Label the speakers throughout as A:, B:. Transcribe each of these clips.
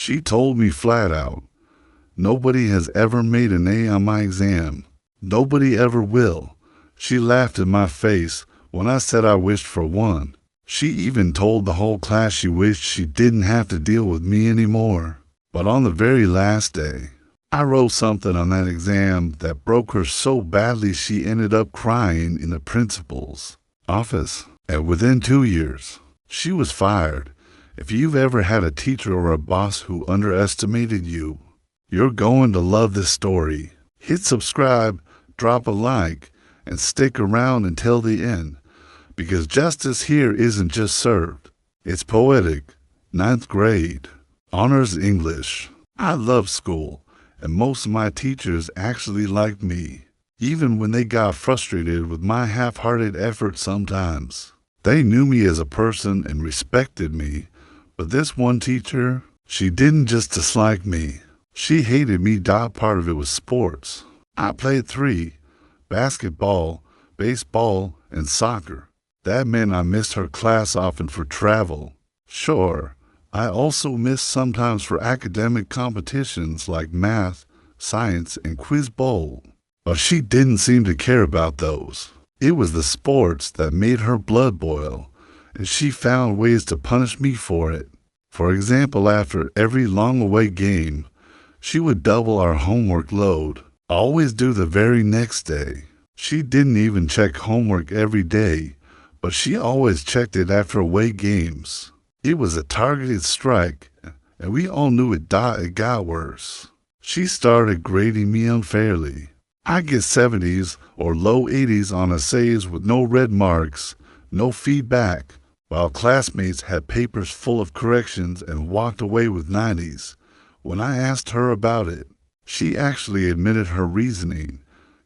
A: She told me flat out, "Nobody has ever made an A on my exam. Nobody ever will." She laughed in my face when I said I wished for one. She even told the whole class she wished she didn't have to deal with me anymore. But on the very last day, I wrote something on that exam that broke her so badly she ended up crying in the principal's office. And within 2 years, she was fired. If you've ever had a teacher or a boss who underestimated you, you're going to love this story. Hit subscribe, drop a like, and stick around until the end, because justice here isn't just served. It's poetic. 9th grade. Honors English. I love school, and most of my teachers actually liked me, even when they got frustrated with my half-hearted effort sometimes. They knew me as a person and respected me, but this one teacher, she didn't just dislike me. She hated me. Part of it was sports. I played 3, basketball, baseball, and soccer. That meant I missed her class often for travel. Sure, I also missed sometimes for academic competitions like math, science, and quiz bowl. But she didn't seem to care about those. It was the sports that made her blood boil, and she found ways to punish me for it. For example, after every long-away game, she would double our homework load, always due the very next day. She didn't even check homework every day, but she always checked it after away games. It was a targeted strike, and we all knew it got worse. She started grading me unfairly. I get 70s or low 80s on essays with no red marks, no feedback, while classmates had papers full of corrections and walked away with 90s. When I asked her about it, she actually admitted her reasoning.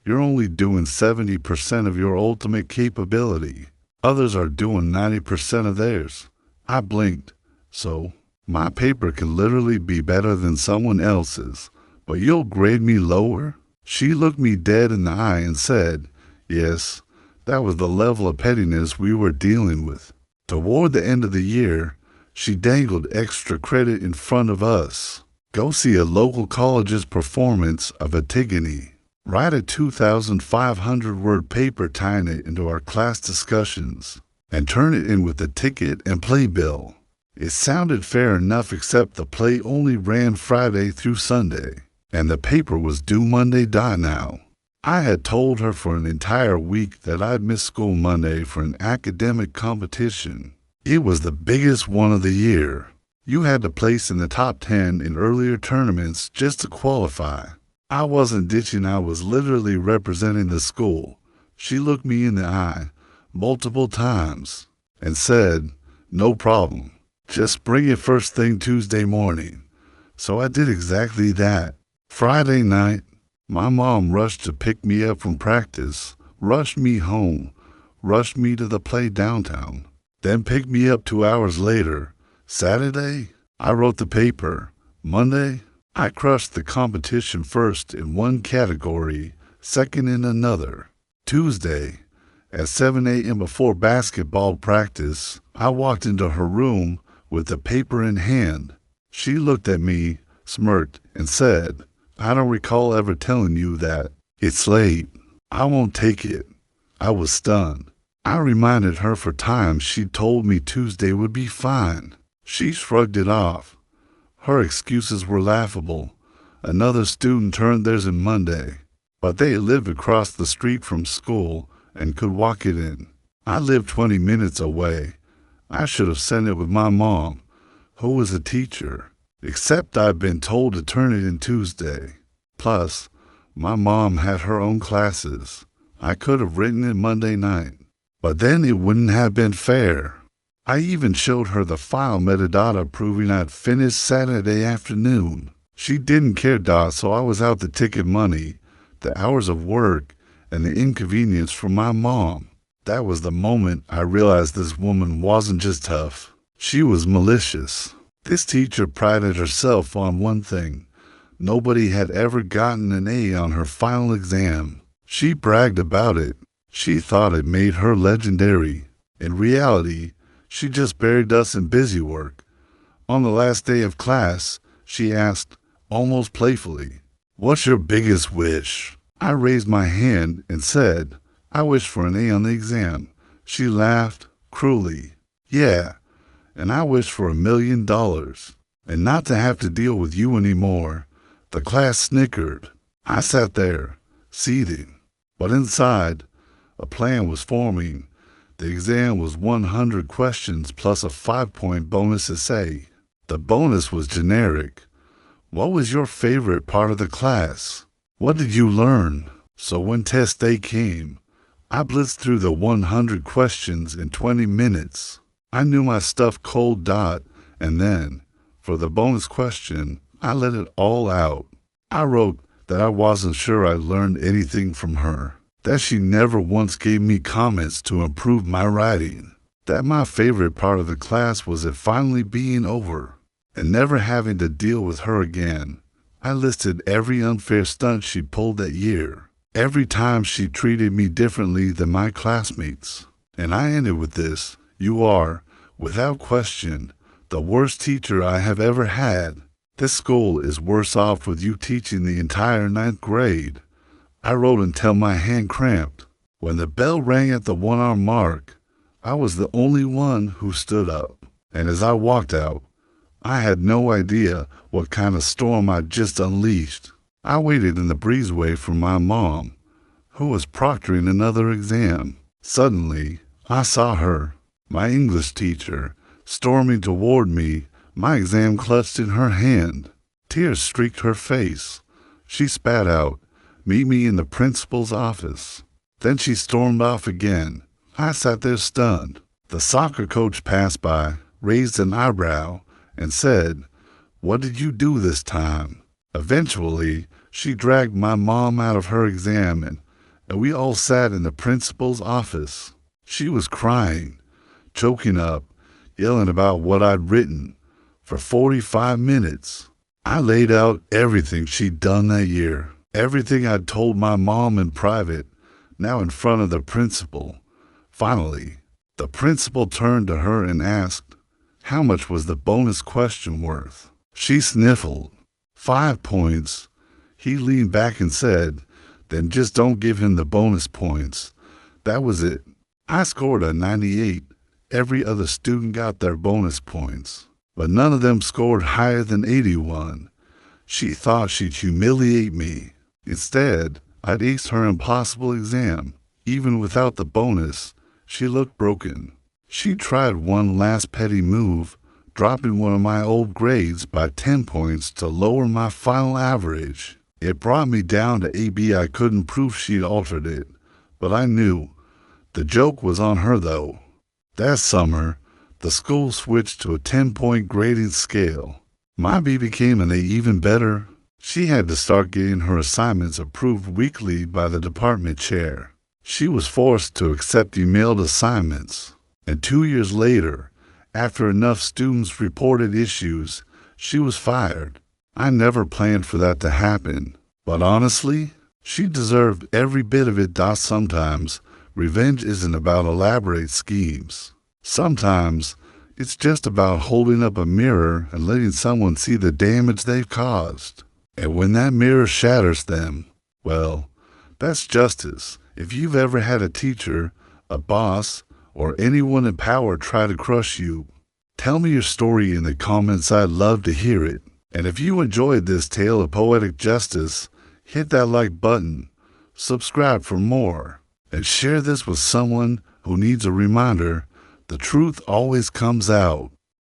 A: You're only doing 70% of your ultimate capability. Others are doing 90% of theirs. I blinked. So, my paper can literally be better than someone else's, but you'll grade me lower? She looked me dead in the eye and said, yes, that was the level of pettiness we were dealing with. Toward the end of the year, she dangled extra credit in front of us. Go see a local college's performance of Antigone. Write a 2,500-word paper tying it into our class discussions, and turn it in with the ticket and playbill. It sounded fair enough, except the play only ran Friday through Sunday, and the paper was due Monday. Now, I had told her for an entire week that I'd miss school Monday for an academic competition. It was the biggest one of the year. You had to place in the top 10 in earlier tournaments just to qualify. I wasn't ditching, I was literally representing the school. She looked me in the eye multiple times and said, no problem, just bring it first thing Tuesday morning. So I did exactly that. Friday night, my mom rushed to pick me up from practice, rushed me home, rushed me to the play downtown, then picked me up 2 hours later. Saturday, I wrote the paper. Monday, I crushed the competition first in one category, second in another. Tuesday, at 7 a.m. before basketball practice, I walked into her room with the paper in hand. She looked at me, smirked, and said, I don't recall ever telling you that. It's late. I won't take it. I was stunned. I reminded her for times she'd told me Tuesday would be fine. She shrugged it off. Her excuses were laughable. Another student turned theirs in Monday, but they lived across the street from school and could walk it in. I lived 20 minutes away. I should have sent it with my mom, who was a teacher, except I'd been told to turn it in Tuesday. Plus, my mom had her own classes. I could have written it Monday night, but then it wouldn't have been fair. I even showed her the file metadata proving I'd finished Saturday afternoon. She didn't care, so I was out the ticket money, the hours of work, and the inconvenience for my mom. That was the moment I realized this woman wasn't just tough. She was malicious. This teacher prided herself on one thing. Nobody had ever gotten an A on her final exam. She bragged about it. She thought it made her legendary. In reality, she just buried us in busy work. On the last day of class, She asked, almost playfully. What's your biggest wish? I raised my hand and said, I wish for an A on the exam. She laughed cruelly. Yeah, and I wish for $1 million, and not to have to deal with you anymore. The class snickered. I sat there, seething. But inside, a plan was forming. The exam was 100 questions plus a 5-point bonus essay. The bonus was generic. What was your favorite part of the class? What did you learn? So when test day came, I blitzed through the 100 questions in 20 minutes. I knew my stuff cold dot, and then, for the bonus question, I let it all out. I wrote that I wasn't sure I learned anything from her, that she never once gave me comments to improve my writing, that my favorite part of the class was it finally being over and never having to deal with her again. I listed every unfair stunt she pulled that year, every time she treated me differently than my classmates. And I ended with this: you are, without question, the worst teacher I have ever had. This school is worse off with you teaching the entire 9th grade. I wrote until my hand cramped. When the bell rang at the 1-hour mark, I was the only one who stood up. And as I walked out, I had no idea what kind of storm I'd just unleashed. I waited in the breezeway for my mom, who was proctoring another exam. Suddenly, I saw her, my English teacher, storming toward me, my exam clutched in her hand. Tears streaked her face. She spat out, "Meet me in the principal's office." Then she stormed off again. I sat there stunned. The soccer coach passed by, raised an eyebrow, and said, "What did you do this time?" Eventually, she dragged my mom out of her exam, and we all sat in the principal's office. She was crying, choking up, yelling about what I'd written. For 45 minutes, I laid out everything she'd done that year, everything I'd told my mom in private, now in front of the principal. Finally, the principal turned to her and asked, how much was the bonus question worth? She sniffled. 5 points. He leaned back and said, then just don't give him the bonus points. That was it. I scored a 98. Every other student got their bonus points, but none of them scored higher than 81. She thought she'd humiliate me. Instead, I'd aced her impossible exam. Even without the bonus, she looked broken. She tried one last petty move, dropping one of my old grades by 10 points to lower my final average. It brought me down to AB. I couldn't prove she'd altered it, but I knew. The joke was on her, though. That summer, the school switched to a 10-point grading scale. My B became an A even better. She had to start getting her assignments approved weekly by the department chair. She was forced to accept emailed assignments. And 2 years later, after enough students reported issues, she was fired. I never planned for that to happen. But honestly, she deserved every bit of it. Sometimes, revenge isn't about elaborate schemes. Sometimes, it's just about holding up a mirror and letting someone see the damage they've caused. And when that mirror shatters them, well, that's justice. If you've ever had a teacher, a boss, or anyone in power try to crush you, tell me your story in the comments. I'd love to hear it. And if you enjoyed this tale of poetic justice, hit that like button, subscribe for more, and share this with someone who needs a reminder. The truth always comes out.